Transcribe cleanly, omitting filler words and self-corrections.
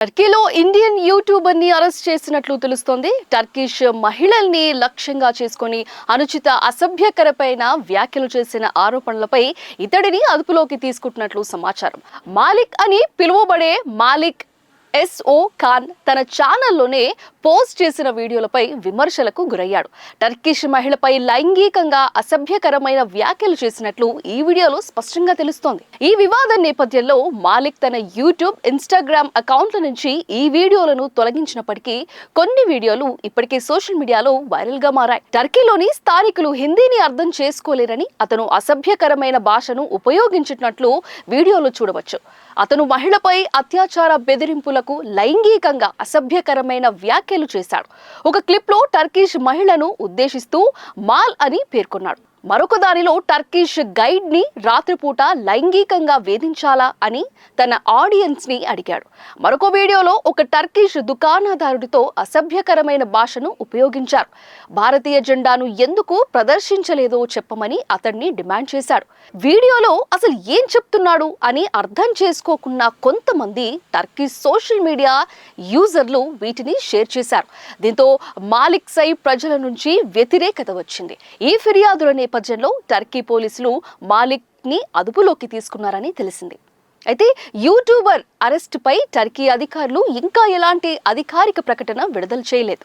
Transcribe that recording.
టర్కీలో Indian YouTuber ని arrest చేసినట్లు తెలుస్తోంది. టర్కిష్ మహిళల్ని లక్ష్యంగా చేసుకుని అనుచిత అసభ్యకరమైన వ్యాఖ్యలు చేసిన ఆరోపణలపై ఇతడిని అదుపులోకి తీసుకుంటున్నట్లు సమాచారం. మాలిక్ అని పిలువబడే మాలిక్ ఎస్ఓ ఖాన్ తన ఛానల్లోనే పోస్ట్ చేసిన వీడియోలపై విమర్శలకు గురయ్యాడు. టర్కిష్ మహిళపై లైంగికంగా అసభ్యకరమైన వ్యాఖ్యలు చేసినట్లు ఈ వీడియోలో స్పష్టంగా తెలుస్తోంది. ఈ వివాదం నేపథ్యంలో మాలిక్ తన యూట్యూబ్, ఇన్స్టాగ్రామ్ అకౌంట్ల నుంచి ఈ వీడియోలను తొలగించినప్పటికీ కొన్ని వీడియోలు ఇప్పటికే సోషల్ మీడియాలో వైరల్ గా మారాయి. టర్కీలోని స్థానికులు హిందీని అర్థం చేసుకోలేరని, అతను అసభ్యకరమైన భాషను ఉపయోగించినట్లు వీడియోలో చూడవచ్చు. అతను మహిళపై అత్యాచార బెదిరింపులకు, లైంగికంగా అసభ్యకరమైన వ్యాఖ్యలు చేశాడు. ఒక క్లిప్ లో టర్కిష్ మహిళను ఉద్దేశిస్తూ మాల్ అని పేర్కొన్నాడు. మరొక దానిలో టర్కిష్ గైడ్ ని రాత్రిపూట లైంగికంగా వేధించాలా అని తన ఆడియన్స్ ని అడిగాడు. మరొక వీడియోలో ఒక టర్కిష్ దుకాణదారుడితో అసభ్యకరమైన భాషను ఉపయోగించారు. భారతీయ జెండాను ఎందుకు ప్రదర్శించలేదో చెప్పమని అతన్ని డిమాండ్ చేశాడు. వీడియోలో అసలు ఏం చెప్తున్నాడు అని అర్థం చేసుకోకున్న కొంతమంది టర్కిష్ సోషల్ మీడియా యూజర్లు వీటిని షేర్ చేశారు. దీంతో మాలిక్ సై ప్రజల నుంచి వ్యతిరేకత వచ్చింది. ఈ ఫిర్యాదుల నేపథ్యంలో టర్కీ పోలీసులు మాలిక్ ని అదుపులోకి తీసుకున్నారని తెలిసింది. అయితే యూట్యూబర్ అరెస్ట్ పై టర్కీ అధికారులు ఇంకా ఎలాంటి అధికారిక ప్రకటన విడుదల చేయలేదు.